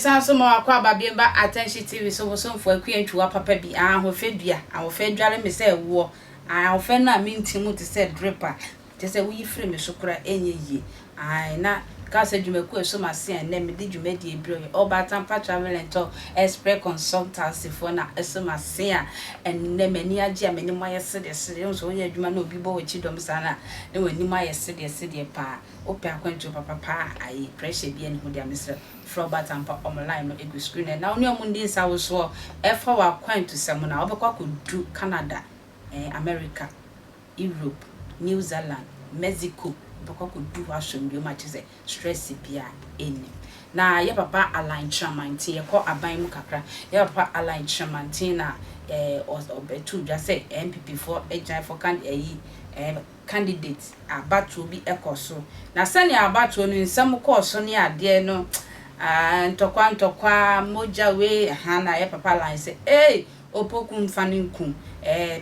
Mesa so ma akwa babemba attention TV so so for akwiantwa papa bi ahofedua ahofedware me say wo ahofe na mintimu te say dripper te say we free me sokora enye yi ai na ka say dwumaku eso ma se en na me di dwumadi ebro obatampa travel and talk express consultancy for na eso ma se a en na mani age a mani moye sede so ye dwuma na obi bo wachi dom sana na wani moye sede pa ope akwantu papa ai pressure bi en ho dia misre Robert ampa online no egu screen na oni omundi nsa wo so e fa wa kwantu sem na obekwa kodu Canada America Europe New Zealand Mexico obekwa kodu asomdwe ma chese stress bia eni na ye papa align chamanti ye ko aban mu kakra ye papa align chamanti na obetu just say MPP for agent for candidate abatu bi ekoso na sani abatu no nsam koso ne ade no ntokwa moja we hana ye papa line say opoku mfaninkum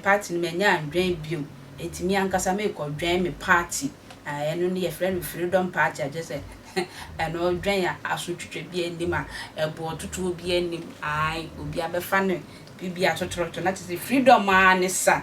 party ni menya andwen bio etimi ankasa me ko dwen me party eno ne ye friend freedom party I just say eno dwen ya asotwetwe bi enim a ebo tutu bi enim obi abefa ne bibi atotoroto na say freedom ne sa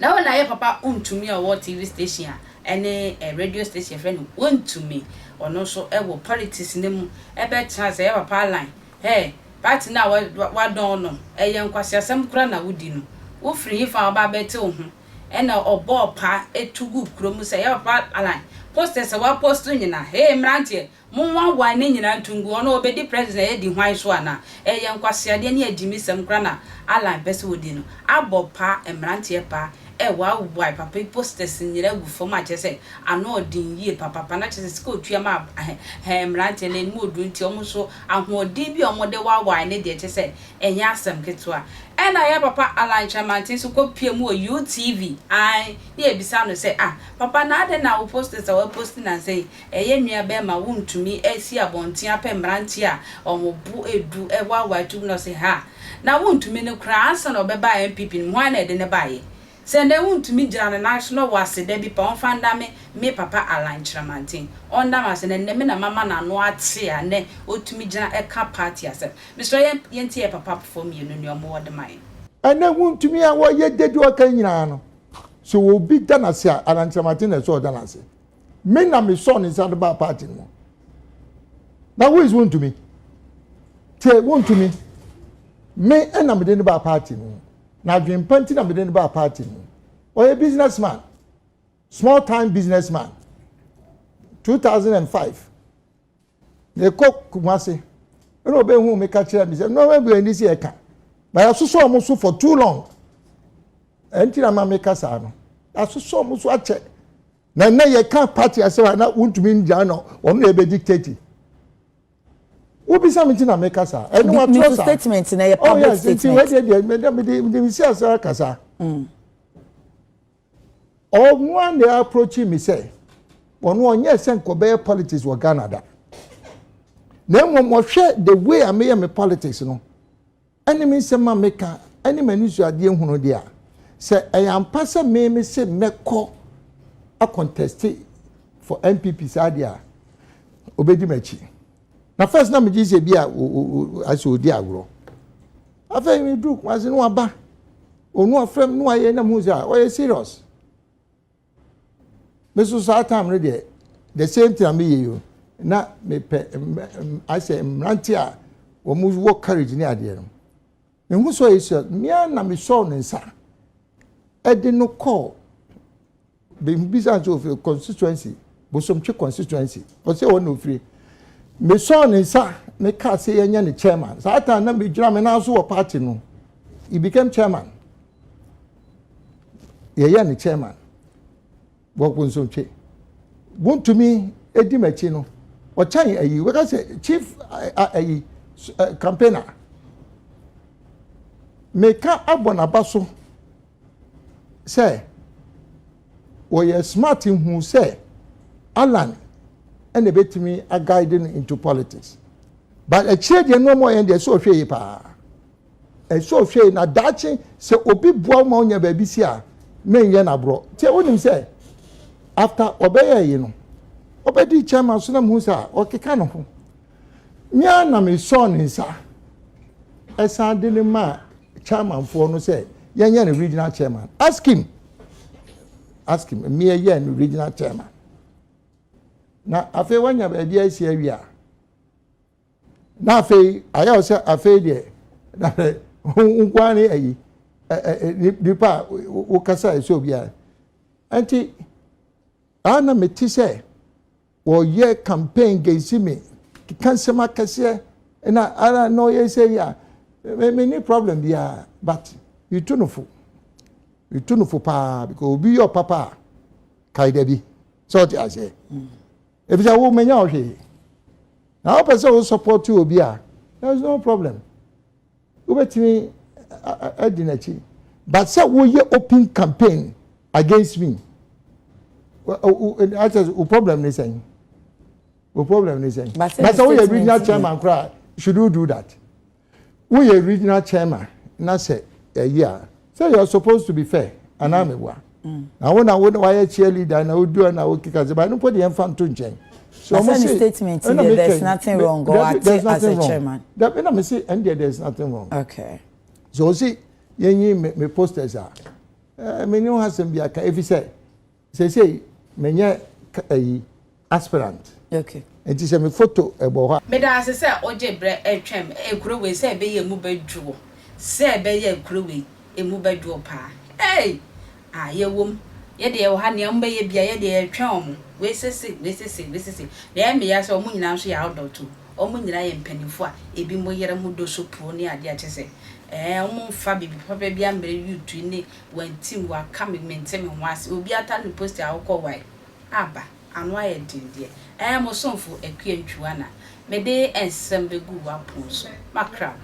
na wona ye papa untumi a what TV station ene radio station friend Wontumi ono so ewo politics nemu ebe chance ye papa line party na wa don no eye nkwasi asem kura na wudi no wo free fa ba bete wo ho ena obo pa etugu kromu se ye papa line posters wa post nyina mrantie monwa wa ne nyina ntungu ono obedi president e di hwan so ana eye nkwasi ade ne adimi sem kura na line bese wodi no abo pa mrantie pa wa papa posters nyira gu fo ma chese ano odin yie papa na chese sika otua ma mrante le mu odu nti omo so ahoodin bi omo de wa ne de chese enya asem ketwa ena ya papa Alan Chamantin so ko pie mu UTV ne ebisa no say papa na ade na wo posters wa posting na say nua be ma Wontumi esi abontin apɛ mrante a omo bu edu wa tu no say na Wontumi ne kra ansa na obeba MPP no hwan na de ne baye send Wontumi jana national wase de bi pa onfanda me papa Alan Chamantin onda ma se ne me na mama na no ate a ne otumi jana eka party asem Mr. Yenti e papa perform you no mo wode mai and then Wontumi a wo ye dedu aka nyina no so wo bi dana se Alan Chamantin na so dana se me na me son inside the party no now who is Wontumi te Wontumi me na me de the party no na dream panti na me de the party no or a businessman, small time businessman. 2005. They cook Kumasi. You know, who make a chair. No, we this year can. But I saw almost for too long. Until I'm make a sound. I saw almost watch it. Now, you can't party. I said, I not want to be in Jano or maybe dictating. Who be something I make a sound? I know what statements in a public statement. Or one they approaching me say, one yes and Kobe politics were Canada. Then one more share the way I may my politics, no. Enemy sema maker, any man is your dear who dear. Say I am passer me say me call a contest for MPP idea. Obedi mechi. Now first na me say bia as o dia agro. After me do was no aba. Onu afrem no aye na mu say o serious. Meso sa time ready the same thing me you na me I say mranti a wo mu work courage ni ade no me hu so is me na me so nsa e de no call be business of constituency bosomtwe constituency o say won no free me so nsa me ka say yenya ne chairman sa time na me dwira me na so wo party no he became chairman yenya ne chairman Wontumi edi machi no o chan ayi we ka say chief ayi campaigner me ka abona baso say we are smart in who say Alan and a betimi a guiding into politics but a change no more and they so hwe pa e so hwe na dachi say obi bua ma onya ba bi si a me yen abro tie wonim say after obey you know obedi chairman so na mu sa o keka no ho nya na me son nsa esa de ne ma chairman for no say yenye ne regional chairman ask him me ye ne regional chairman na afi wanya ba dia esi awia na afi aya say afi de na unkwani ayi nipa wo kasa esi obia anti ana meti say wo ye campaign gesi me kansema kase na ara no ye say ya me ni problem dia but you too no pa because be your papa kai debi so ti ase if you wo menya ohwe na person who support you obi a there is no problem ubetimi adinachi but say wo ye open campaign against me I said problem is saying but so we regional chairman cry should you do that we a regional chairman na say yeah so you are supposed to be fair and I'm a now when I would why cheerleader and I would do and I would kick as but no put the infant to change so I'm saying statement there's nothing wrong go as a chairman that me say and there's nothing wrong okay so see me posters are me no has be aka if you say menye aspirant okay and say me photo ebo ha me da say oje bre etwem ekuro we say be ye mu badwo say be ye ekuro we emu badwo pa hey ye wom ye de ha ne am be ye bia ye de etwem omo we sese na me ya say omo nyina so ya outdoor too omo nyina ye mpanifo a ebi mo yere mu do so pro ne ade a chese omo fa bibi papa bia mbere yutu ne wantim wa come maintain me wase obi ata no post a wokọ wai aba anwa ye dindie mo sonfo akua ntwa na me de ensem begu wa ponso makra